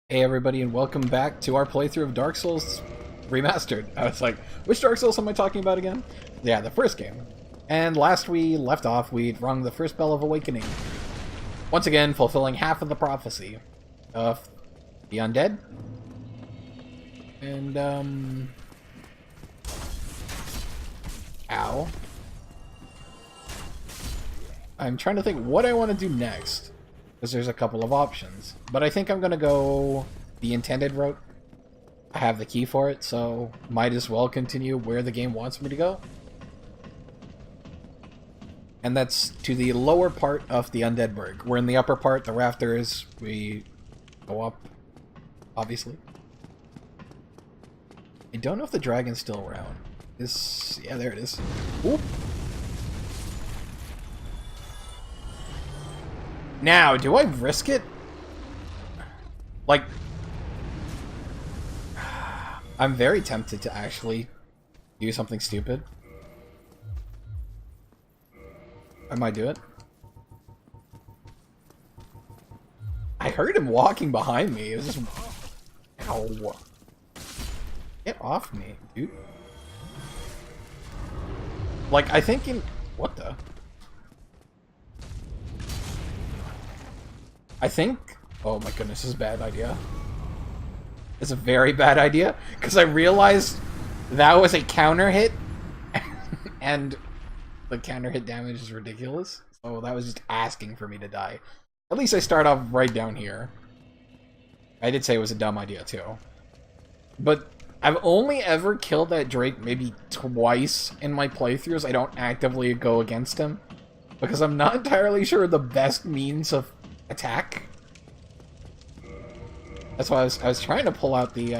Hey everybody, and welcome back to our playthrough of Dark Souls Remastered. I was like, which Dark Souls am I talking about again? Yeah, the first game. And last we left off, we'd rung the first bell of awakening. Once again, fulfilling half of the prophecy of the undead. And, ow. I'm trying to think what I want to do next. Because there's a couple of options. But I think I'm going to go the intended route. I have the key for it, so might as well continue where the game wants me to go. And that's to the lower part of the Undead Burg. We're in the upper part, the rafters. We go up, obviously. I don't know if the dragon's still around. Yeah, there it is. Oop. Now, do I risk it? Like, I'm very tempted to actually do something stupid. I might do it. I heard him walking behind me. It was just... Ow. Get off me, dude. Like, I think in... What the... I think... Oh my goodness, this is a bad idea. It's a very bad idea, because I realized that was a counter hit, and the counter hit damage is ridiculous. So that was just asking for me to die. At least I start off right down here. I did say it was a dumb idea too. But I've only ever killed that Drake maybe twice in my playthroughs. I don't actively go against him, because I'm not entirely sure the best means of attack. That's why I was trying to pull out the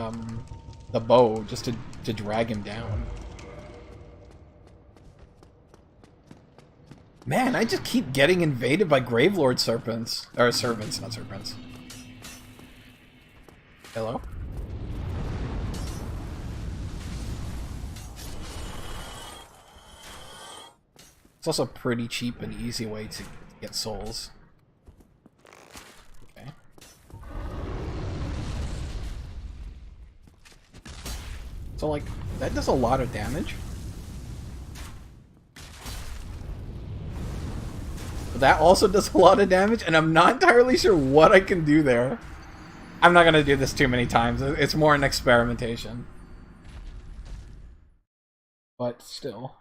bow just to drag him down. Man, I just keep getting invaded by Gravelord serpents. Or servants, not serpents. Hello? It's also a pretty cheap and easy way to get souls. So, like, that does a lot of damage. But that also does a lot of damage, and I'm not entirely sure what I can do there. I'm not gonna do this too many times. It's more an experimentation. But still.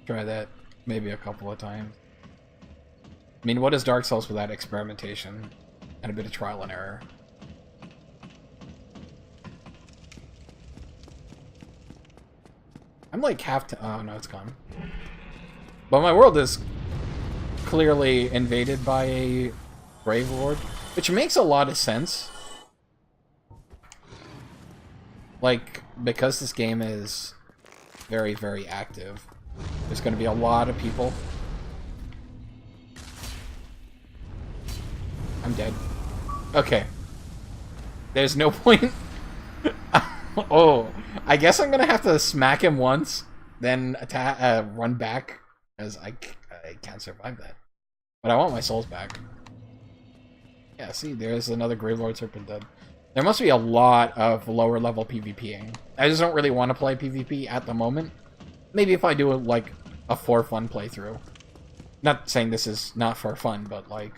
Try that maybe a couple of times. I mean, what is Dark Souls without experimentation? And a bit of trial and error. I'm like oh no, it's gone. But my world is clearly invaded by a Gravelord, which makes a lot of sense. Like, because this game is very, very active, there's going to be a lot of people. I'm dead. Okay. There's no point... Oh, I guess I'm gonna have to smack him once, then attack, run back, because I can't survive that. But I want my souls back. Yeah, see, there's another Gravelord Serpent dead. There must be a lot of lower level PvPing. I just don't really want to play PvP at the moment. Maybe if I do like a for fun playthrough. Not saying this is not for fun, but like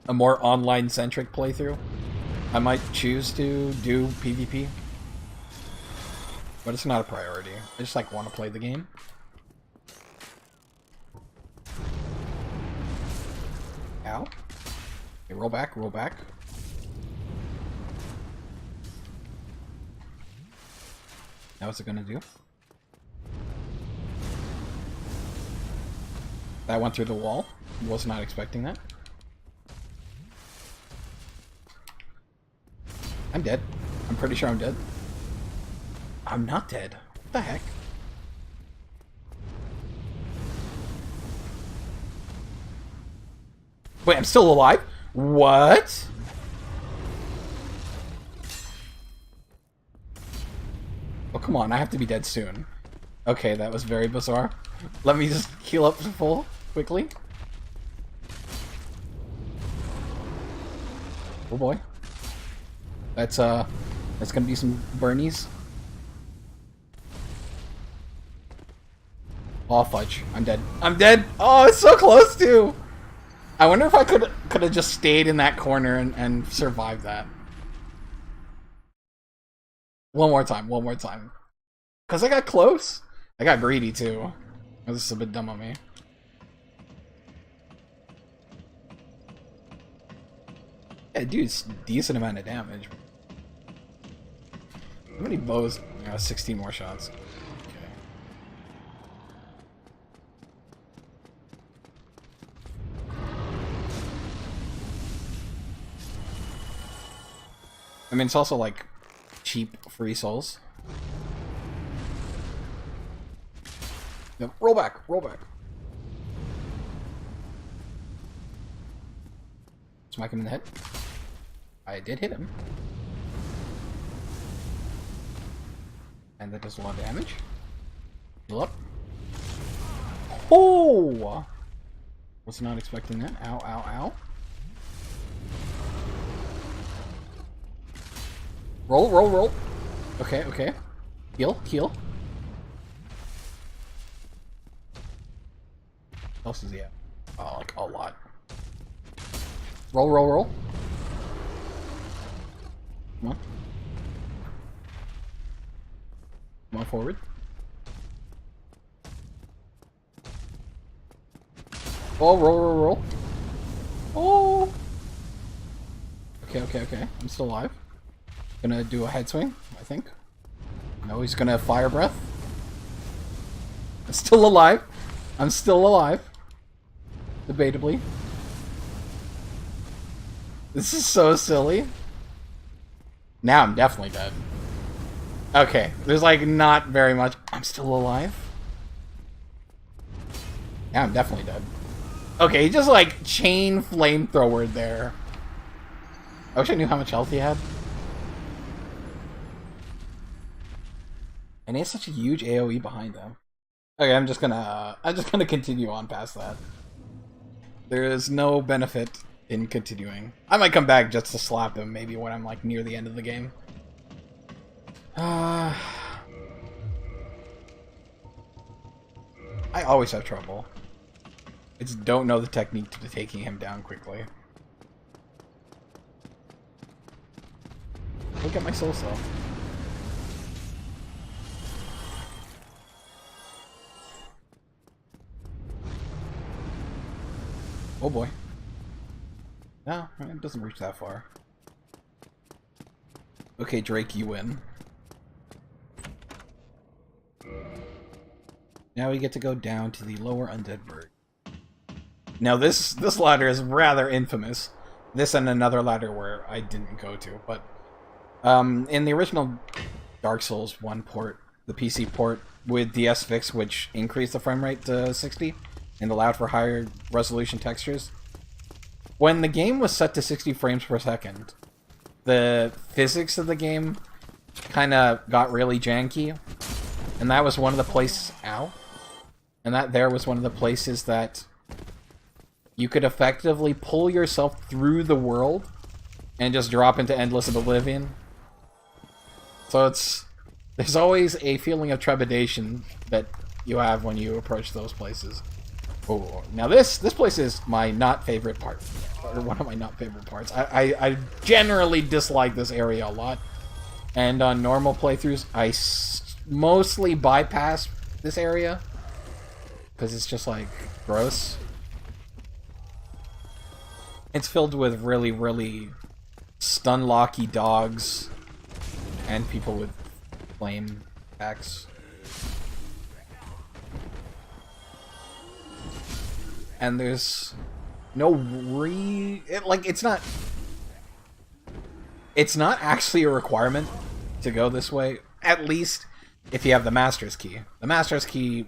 a more online centric playthrough. I might choose to do PvP. But it's not a priority. I just, like, want to play the game. Ow. Okay, roll back, roll back. Now what's it gonna do? That went through the wall. Was not expecting that. I'm dead. I'm pretty sure I'm dead. I'm not dead. What the heck? Wait, I'm still alive? What? Oh, come on. I have to be dead soon. Okay, that was very bizarre. Let me just heal up to full quickly. Oh boy. That's gonna be some burnies. Oh fudge. I'm dead. I'm dead! Oh, it's so close to! I wonder if I could have just stayed in that corner and survived that. One more time, one more time. Because I got close. I got greedy too. This is a bit dumb of me. Yeah, dude, it's a decent amount of damage. How many bows? 16 more shots. Okay. I mean, it's also like cheap free souls. No, roll back, roll back. Smack him in the head. I did hit him. And that does a lot of damage. Heal up. Oh! Was not expecting that. Ow, ow, ow. Roll, roll, roll. Okay, okay. Heal, heal. What else is he at? Oh, like a lot. Roll, roll, roll. Come on. Come on forward. Oh, roll, roll, roll. Oh! Okay, okay, okay. I'm still alive. Gonna do a head swing, I think. No, he's gonna fire breath. I'm still alive. I'm still alive. Debatably. This is so silly. Now I'm definitely dead. Okay, there's like not very much. I'm still alive? Yeah, I'm definitely dead. Okay, he just like chain flamethrowered there. I wish I knew how much health he had. And he has such a huge AoE behind him. Okay, I'm just gonna continue on past that. There is no benefit in continuing. I might come back just to slap him, maybe when I'm like near the end of the game. I always have trouble. I just don't know the technique to taking him down quickly. Look at my soul cell. Oh boy. No, it doesn't reach that far. Okay, Drake, you win. Now we get to go down to the lower undead bird. Now this ladder is rather infamous. This and another ladder where I didn't go to, but in the original Dark Souls 1 port, the PC port with DS fix, which increased the frame rate to 60 and allowed for higher resolution textures, when the game was set to 60 frames per second, the physics of the game kind of got really janky, and that was one of the places. Ow. And that there was one of the places that you could effectively pull yourself through the world and just drop into endless oblivion. So there's always a feeling of trepidation that you have when you approach those places. Oh, now this place is my not favorite part, or one of my not favorite parts. I generally dislike this area a lot, and on normal playthroughs I mostly bypass this area because it's just like gross. It's filled with really, really stun-locky dogs and people with flame axe. And there's no it's not actually a requirement to go this way, at least if you have the Master's Key. The Master's Key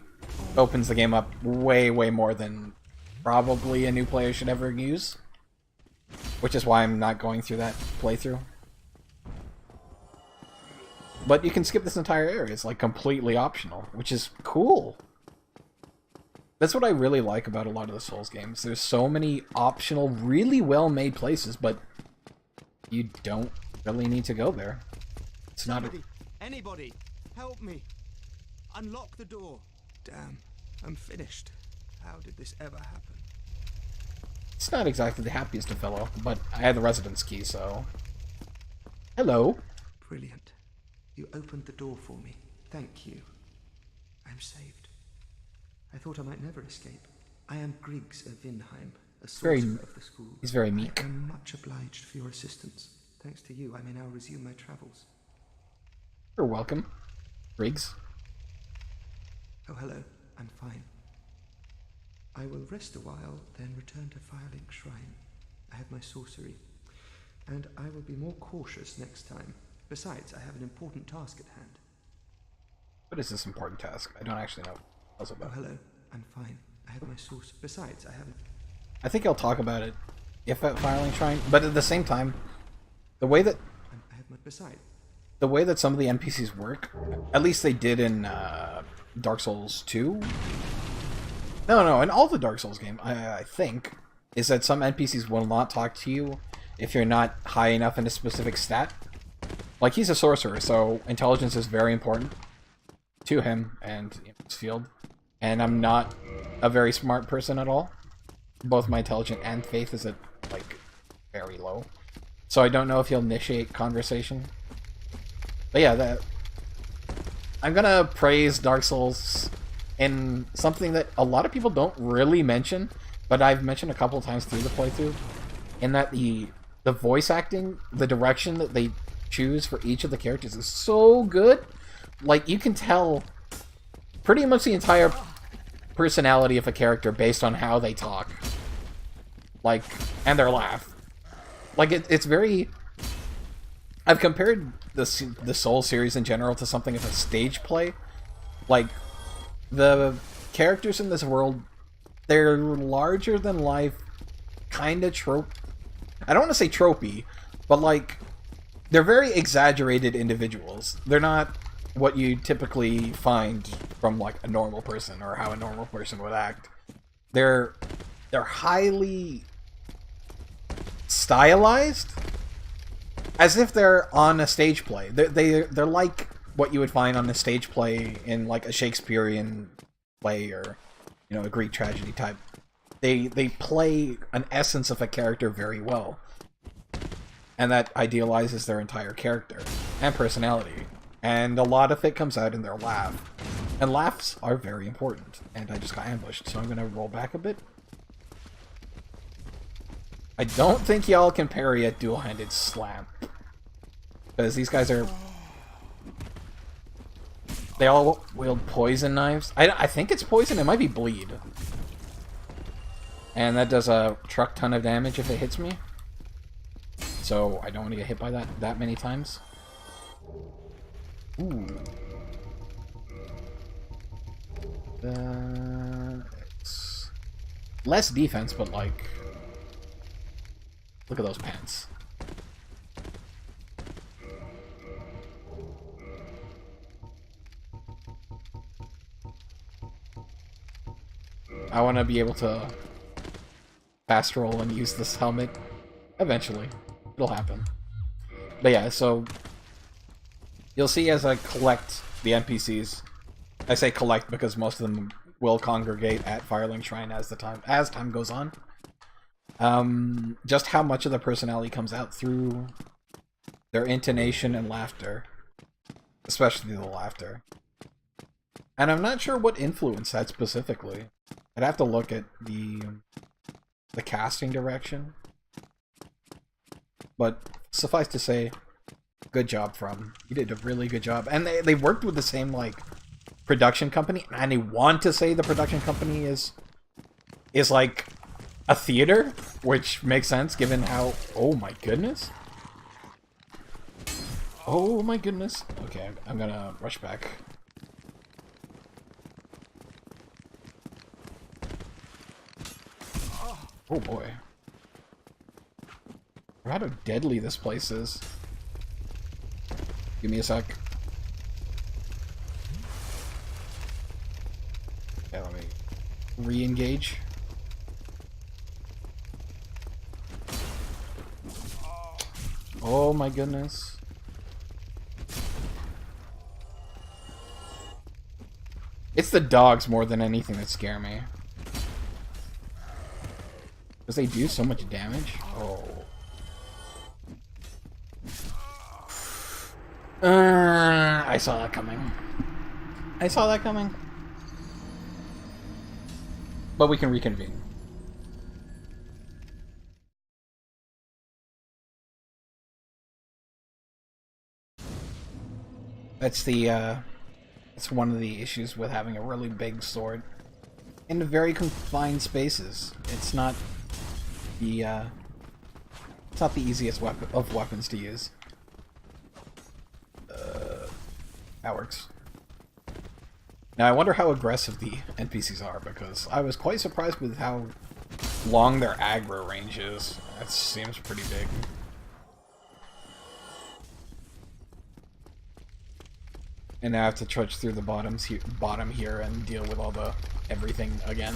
opens the game up way, way more than probably a new player should ever use. Which is why I'm not going through that playthrough. But you can skip this entire area. It's like completely optional, which is cool. That's what I really like about a lot of the Souls games. There's so many optional, really well-made places, but you don't really need to go there. It's not Anybody, help me. Unlock the door. Damn, I'm finished. How did this ever happen? It's not exactly the happiest of fellow, but I had the residence key, so... Hello. Brilliant. You opened the door for me. Thank you. I'm saved. I thought I might never escape. I am Griggs of Vinheim, a sorcerer of the school. He's very meek. I am much obliged for your assistance. Thanks to you, I may now resume my travels. You're welcome, Griggs. Oh, hello. I'm fine. I will rest a while, then return to Firelink Shrine. I have my sorcery, and I will be more cautious next time. Besides, I have an important task at hand. What is this important task? I don't actually know what it's about. Oh, hello. I'm fine. I have my source. Besides, I haven't... I think I'll talk about it if at Firelink Shrine, but at the same time, the way that... I have my... Besides... The way that some of the NPCs work, at least they did in Dark Souls 2? No, in all the Dark Souls games, I think, is that some NPCs will not talk to you if you're not high enough in a specific stat. Like, he's a sorcerer, so intelligence is very important to him and his field. And I'm not a very smart person at all. Both my intelligence and faith is at, like, very low. So I don't know if he'll initiate conversation. But yeah, I'm gonna praise Dark Souls in something that a lot of people don't really mention, but I've mentioned a couple times through the playthrough, in that the voice acting, the direction that they choose for each of the characters is so good. Like, you can tell pretty much the entire personality of a character based on how they talk. Like, and their laugh. Like, it's very... I've compared the Soul series in general to something of a stage play. Like, the characters in this world, they're larger than life, kind of trope. I don't want to say tropey, but like, they're very exaggerated individuals. They're not what you typically find from like a normal person or how a normal person would act. They're highly stylized, as if they're on a stage play. They're like what you would find on a stage play in like a Shakespearean play or, you know, a Greek tragedy type. They play an essence of a character very well, and that idealizes their entire character and personality. And a lot of it comes out in their laugh, and laughs are very important. And I just got ambushed, so I'm gonna roll back a bit. I don't think y'all can parry a dual-handed slam, because these guys are... They all wield poison knives. I think it's poison, it might be bleed. And that does a truck ton of damage if it hits me. So I don't want to get hit by that many times. Ooh. It's less defense, but like... Look at those pants. I want to be able to fast roll and use this helmet eventually. It'll happen. But yeah, so you'll see as I collect the NPCs. I say collect because most of them will congregate at Firelink Shrine as time goes on. Just how much of the personality comes out through their intonation and laughter, especially the laughter. And I'm not sure what influence that specifically. I'd have to look at the casting direction. But suffice to say, good job from. You did a really good job. And they worked with the same, like, production company. And I want to say the production company is like a theater, which makes sense given how... Oh my goodness. Oh my goodness. Okay, I'm gonna rush back. Oh boy. How deadly this place is. Give me a sec. Okay, let me re-engage. Oh my goodness. It's the dogs more than anything that scare me. Because they do so much damage. Oh. I saw that coming. I saw that coming. But we can reconvene. That's it's one of the issues with having a really big sword in very confined spaces. It's not the easiest of weapons to use. That works. Now I wonder how aggressive the NPCs are, because I was quite surprised with how long their aggro range is. That seems pretty big. And now I have to trudge through the bottom here and deal with all the everything again.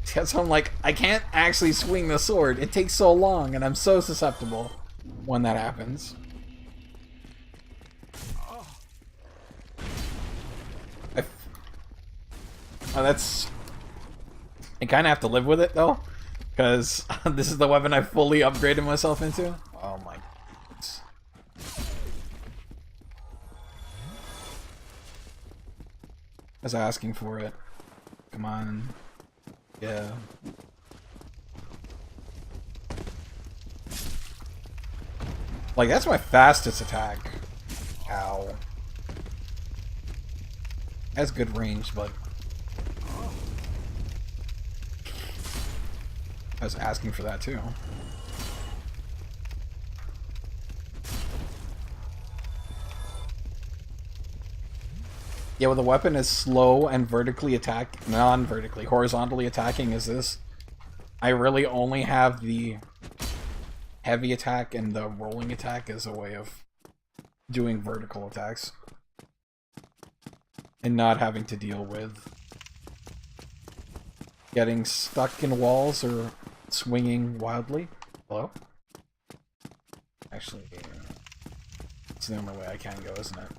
So I'm like, I can't actually swing the sword. It takes so long, and I'm so susceptible when that happens. That's... I kind of have to live with it, though. Because this is the weapon I fully upgraded myself into. Oh my goodness. I was asking for it. Come on. Yeah. Like, that's my fastest attack. Ow. Has good range, but... I was asking for that too. Yeah, well, the weapon is slow and vertically non-vertically, horizontally attacking as this. I really only have the heavy attack and the rolling attack as a way of doing vertical attacks. And not having to deal with getting stuck in walls or swinging wildly. Hello? Actually, it's the only way I can go, isn't it?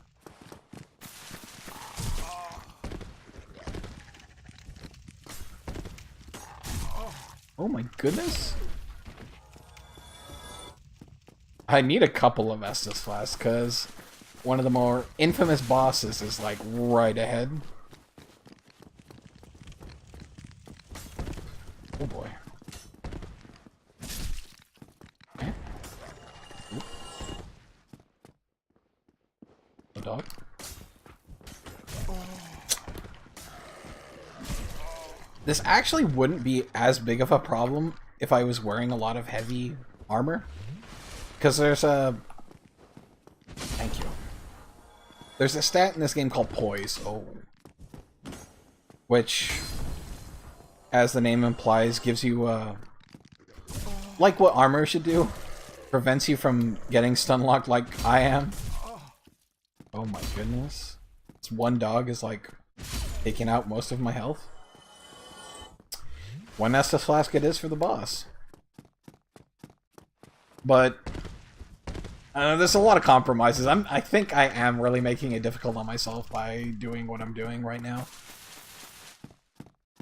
Oh my goodness. I need a couple of Estus Flasks, because one of the more infamous bosses is like right ahead. Oh boy. Okay. A dog? This actually wouldn't be as big of a problem if I was wearing a lot of heavy armor. Because there's a... Thank you. There's a stat in this game called Poise. Oh. Which, as the name implies, gives you, like what armor should do. Prevents you from getting stun locked like I am. Oh my goodness. This one dog is, like, taking out most of my health. One Estus Flask it is for the boss. But there's a lot of compromises. I think I am really making it difficult on myself by doing what I'm doing right now.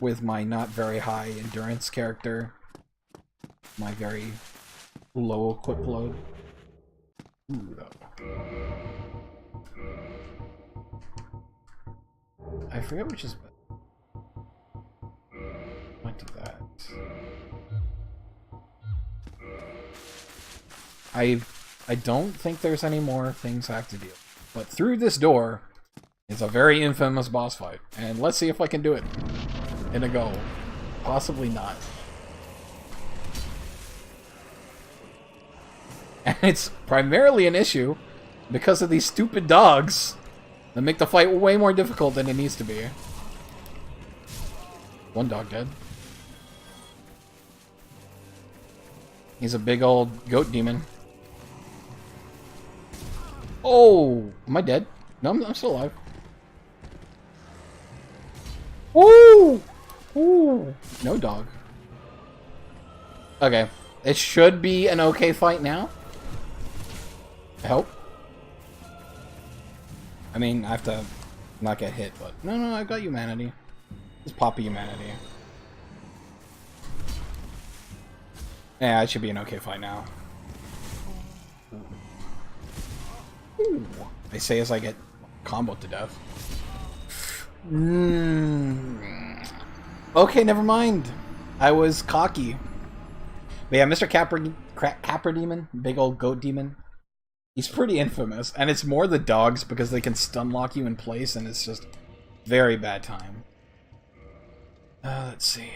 With my not very high endurance character. My very low equip load. Ooh, I forget which is better. Might do that. I don't think there's any more things I have to deal with. But through this door is a very infamous boss fight. And let's see if I can do it in a go. Possibly not. And it's primarily an issue because of these stupid dogs that make the fight way more difficult than it needs to be. One dog dead. He's a big old goat demon. Oh! Am I dead? No, I'm still alive. Woo! Ooh! No dog. Okay. It should be an okay fight now. I hope. I mean, I have to not get hit, but... No, I got humanity. Just Poppy humanity. Yeah, it should be an okay fight now. Ooh. They say as I get comboed to death. Okay, never mind. I was cocky. But yeah, Mr. Capra Demon, big old goat demon. He's pretty infamous, and it's more the dogs because they can stun lock you in place, and it's just very bad time. Let's see.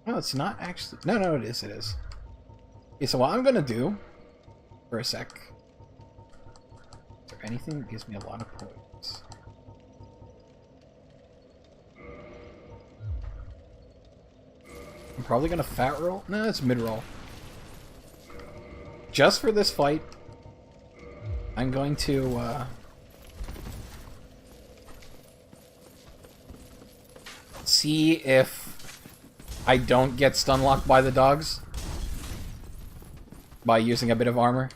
No, it's not actually. No, it is. It is. Okay, so what I'm gonna do for a sec. Is there anything that gives me a lot of points? I'm probably gonna fat roll. No, it's mid roll. Just for this fight, I'm going to see if I don't get stun locked by the dogs by using a bit of armor.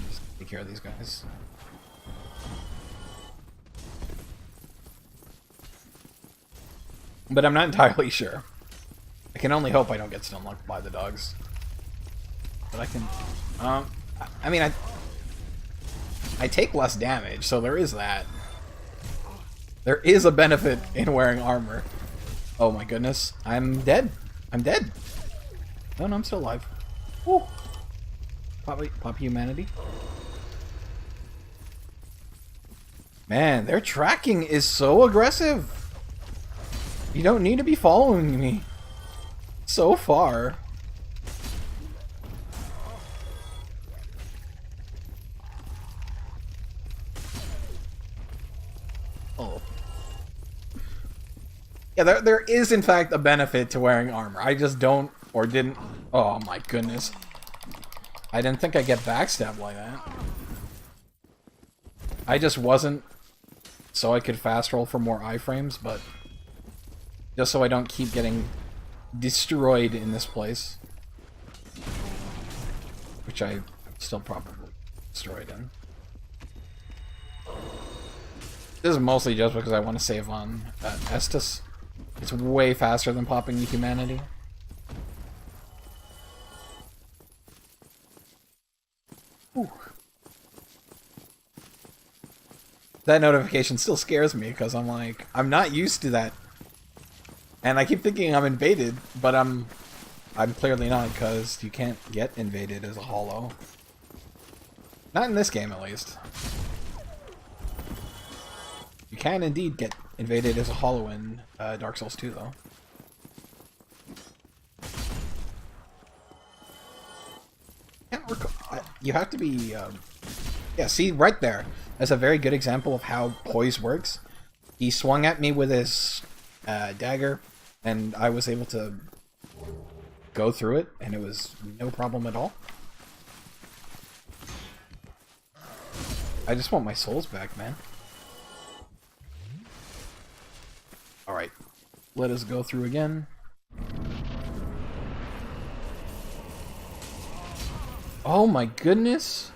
Just take care of these guys. But I'm not entirely sure. I can only hope I don't get stun locked by the dogs. But I can... I mean, I take less damage, so there is that. There is a benefit in wearing armor. Oh my goodness. I'm dead. I'm dead. No, I'm still alive. Woo. Pop humanity. Man, their tracking is so aggressive. You don't need to be following me so far. Yeah, there is in fact a benefit to wearing armor. I just don't, or didn't... Oh my goodness. I didn't think I'd get backstabbed like that. I just wasn't so I could fast roll for more iframes, but... Just so I don't keep getting destroyed in this place. Which I'm still probably destroyed in. This is mostly just because I want to save on Estus. It's way faster than popping the humanity. Whew. That notification still scares me because I'm like, I'm not used to that. And I keep thinking I'm invaded, but I'm clearly not because you can't get invaded as a holo. Not in this game, at least. You can indeed get invaded as a holo in Dark Souls 2, though. Can't recall. You have to be. Yeah, see, right there. That's a very good example of how poise works. He swung at me with his dagger, and I was able to go through it, and it was no problem at all. I just want my souls back, man. Alright, let us go through again. Oh my goodness!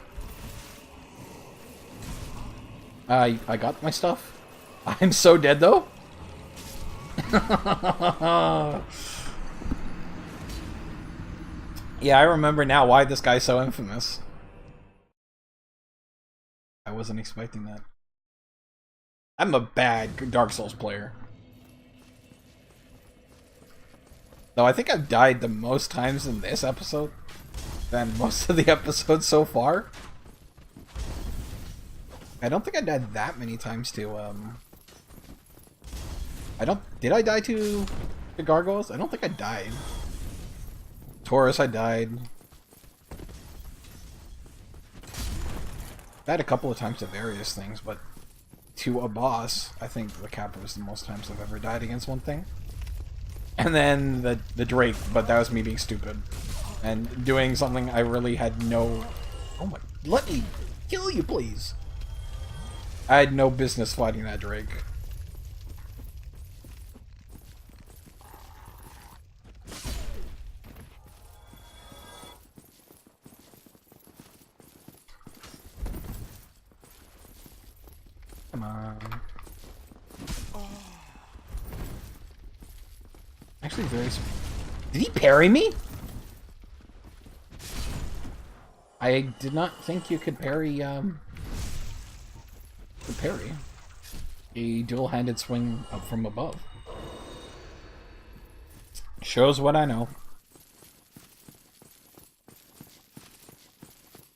I got my stuff. I'm so dead though. Yeah, I remember now why this guy's so infamous. I wasn't expecting that. I'm a bad Dark Souls player. Though I think I've died the most times in this episode than most of the episodes so far. I don't think I died that many times to, did I die to the gargoyles? I don't think I died. Taurus, I died. I died a couple of times to various things, but to a boss, I think the Capra was the most times I've ever died against one thing. And then the Drake, but that was me being stupid. And doing something I really had no... Oh my... Let me kill you, please! I had no business fighting that Drake. Come on. Actually, very... Did he parry me? I did not think you could parry, parry. A dual-handed swing up from above. Shows what I know.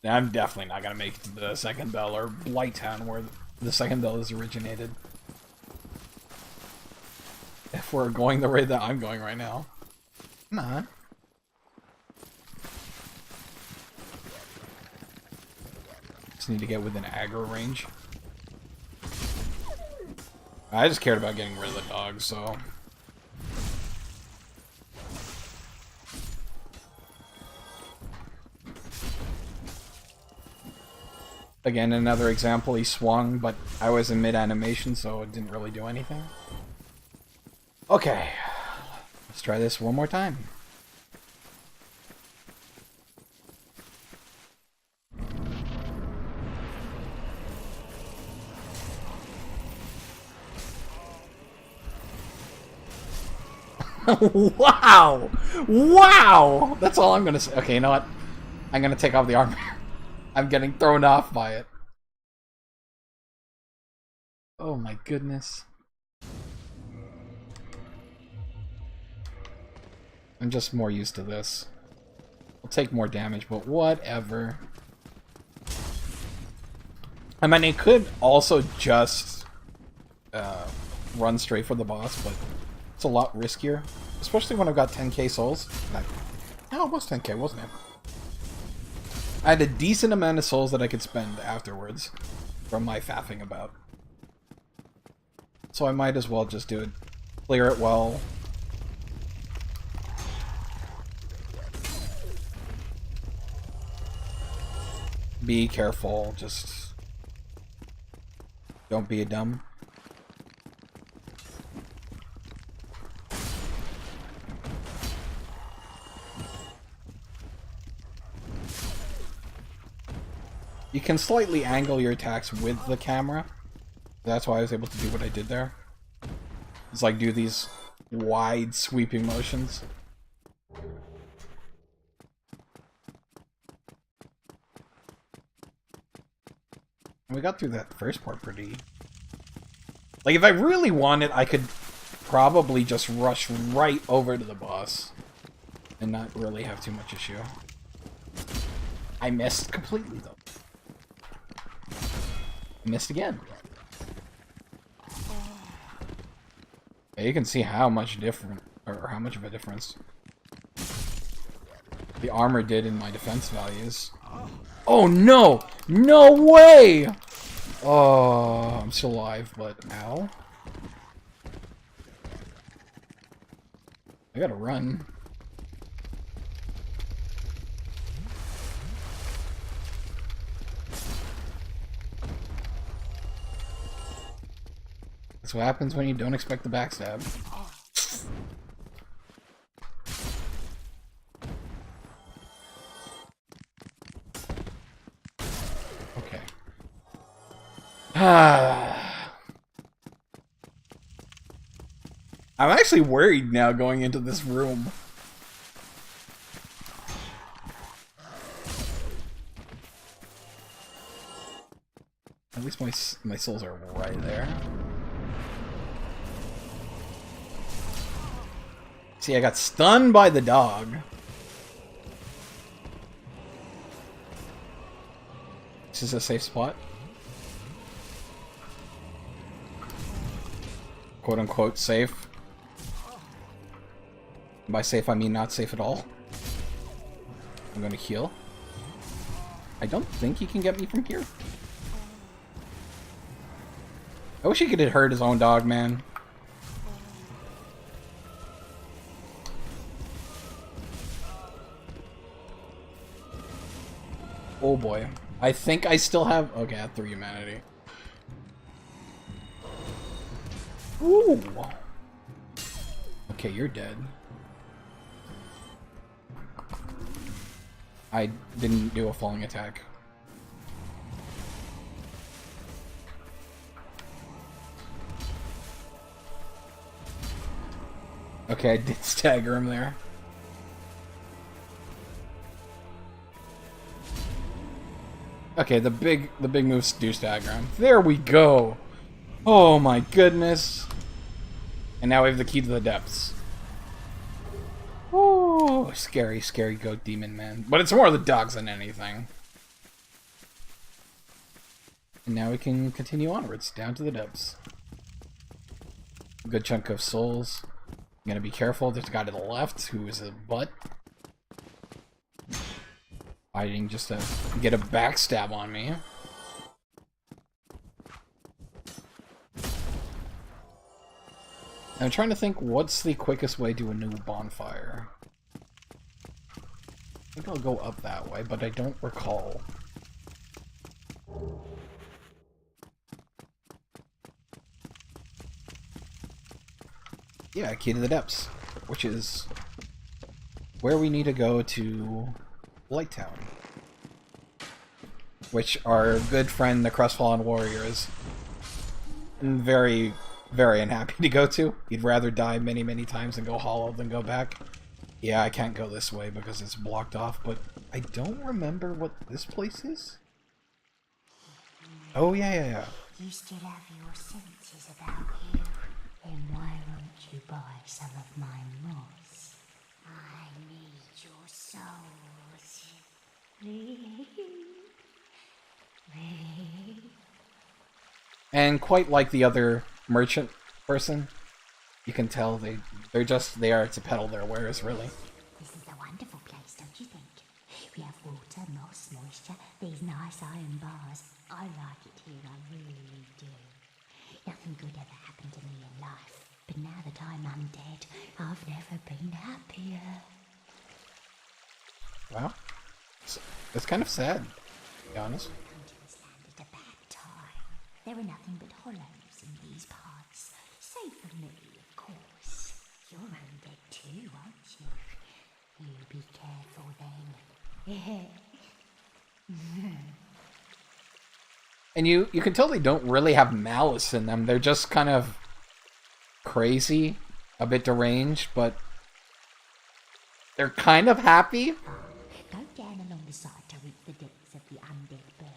I'm definitely not gonna make it to the second bell or Blighttown where the second bell is originated. If we're going the way that I'm going right now. Come on. Just need to get within aggro range. I just cared about getting rid of the dog, so... Again, another example, he swung, but I was in mid-animation, so it didn't really do anything. Okay, let's try this one more time. Wow! Wow! That's all I'm gonna say. Okay, you know what? I'm gonna take off the armor. I'm getting thrown off by it. Oh my goodness. I'm just more used to this. I'll take more damage, but whatever. I mean, it could also just run straight for the boss, but it's a lot riskier. Especially when I've got 10k souls. No, it was 10k, wasn't it? I had a decent amount of souls that I could spend afterwards from my faffing about. So I might as well just do it. Clear it well. Be careful, just don't be a dumb. You can slightly angle your attacks with the camera. That's why I was able to do what I did there. It's like do these wide sweeping motions. And we got through that first part pretty... Like, if I really wanted, I could probably just rush right over to the boss. And not really have too much issue. I missed completely, though. I missed again. Yeah, you can see how much different, or how much of a difference the armor did in my defense values. Oh no! No way! Oh, I'm still alive, but ow. I gotta run. That's what happens when you don't expect the backstab. Okay. I'm actually worried now going into this room. At least my souls are right there. See, I got stunned by the dog. This is a safe spot. Quote unquote safe. By safe, I mean not safe at all. I'm gonna heal. I don't think he can get me from here. I wish he could have hurt his own dog, man. Oh boy. I think I still have... Okay, I have 3 humanity. Ooh! Okay, you're dead. I didn't do a falling attack. Okay, I did stagger him there. Okay, the big moves do stagger him. There we go. Oh my goodness. And now we have the key to the depths. Oh, scary, scary goat demon, man. But it's more the dogs than anything. And now we can continue onwards, down to the depths. A good chunk of souls. I'm gonna be careful. There's a guy to the left who is a butt. Fighting just to get a backstab on me. I'm trying to think what's the quickest way to a new bonfire. I think I'll go up that way, but I don't recall. Yeah, key to the depths, which is where we need to go to Light Town, which our good friend the Crestfallen Warrior is very, very unhappy to go to. He'd rather die many, many times and go hollow than go back. Yeah, I can't go this way because it's blocked off, but I don't remember what this place is. Oh, yeah. You still have your senses about you. Then why won't you buy some of my moss? I need your souls. And quite like the other merchant person, you can tell they're just there to peddle their wares, really. This is a wonderful place, don't you think? We have water, moss, moisture, these nice iron bars. I like it here, I really do. Nothing good ever happened to me in life, but now that I'm undead, I've never been happier. Wow. It's kind of sad, to be honest. Come to this land at a bad time. There are nothing but hollows in these parts. Save for me, of course. You're undead too, aren't you? You be careful then. And you can tell they don't really have malice in them. They're just kind of crazy, a bit deranged, but they're kind of happy. Go down along the side to reach the depths of the undead burg.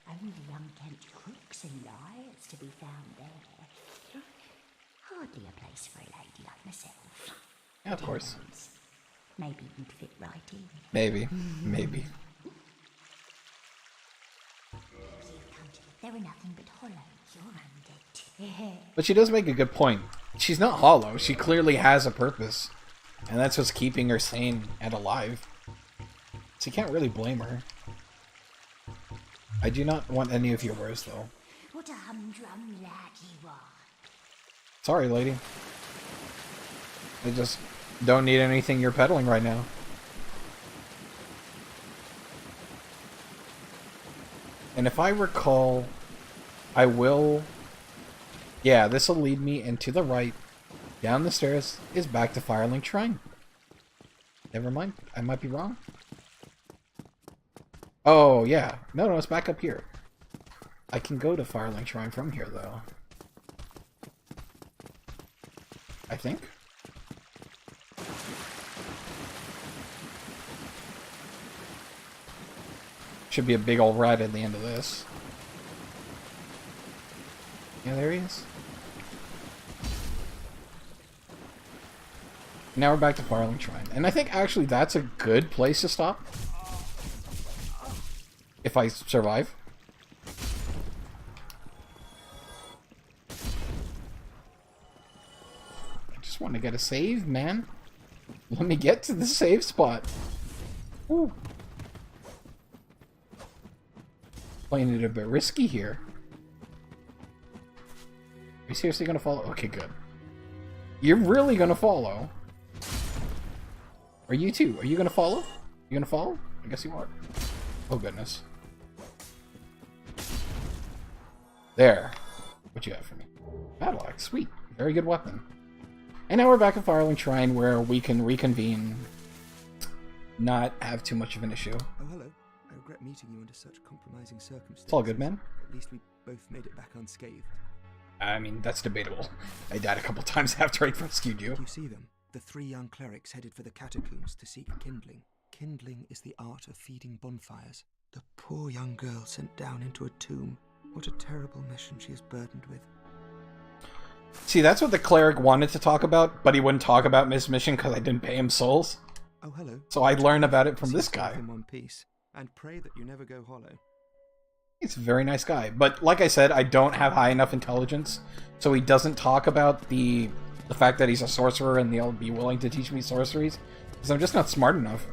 Only unkempt crooks and liars to be found there. Hardly a place for a lady like myself. Yeah, of course. Maybe you'd fit right in. Maybe. Maybe. There are nothing but hollows. You're undead. But she does make a good point. She's not hollow. She clearly has a purpose. And that's what's keeping her sane and alive. So you can't really blame her. I do not want any of your wares, though. What a humdrum lad you are. Sorry, lady. I just don't need anything you're peddling right now. And if I recall, I will... Yeah, this will lead me into the right. Down the stairs is back to Firelink Shrine. Never mind, I might be wrong. Oh, yeah. No, it's back up here. I can go to Firelink Shrine from here, though. I think. Should be a big old rat at the end of this. Yeah, there he is. Now we're back to Firelink Shrine. And I think actually that's a good place to stop. If I survive. I just want to get a save, man. Let me get to the save spot. Woo. Playing it a bit risky here. Are you seriously gonna follow? Okay, good. You're really gonna follow? Are you too? Are you gonna follow? You gonna follow? I guess you are. Oh goodness. There. What you have for me? Battle axe. Sweet. Very good weapon. And now we're back at Firelink Shrine where we can reconvene. Not have too much of an issue. Oh, hello. I regret meeting you under such compromising circumstances. It's all good, man. At least we both made it back unscathed. I mean, that's debatable. I died a couple times after I rescued you. Did you see them? The 3 young clerics headed for the catacombs to seek kindling. Kindling is the art of feeding bonfires. The poor young girl sent down into a tomb. What a terrible mission she is burdened with. See, that's what the cleric wanted to talk about, but he wouldn't talk about Miss Mission because I didn't pay him souls. Oh, hello. So I learned about it from this guy. In one piece, and pray that you never go hollow. He's a very nice guy. But like I said, I don't have high enough intelligence, so he doesn't talk about the fact that he's a sorcerer and he'll be willing to teach me sorceries, because I'm just not smart enough.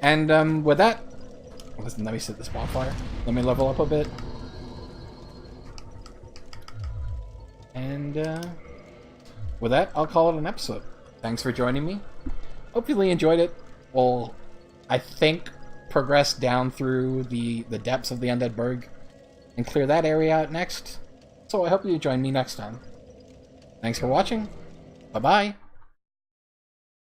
And with that, listen, let me set this bonfire. Let me level up a bit. And with that, I'll call it an episode. Thanks for joining me. Hopefully you enjoyed it. We'll, I think, progress down through the depths of the Undead Burg and clear that area out next. So I hope you join me next time. Thanks for watching. Bye-bye.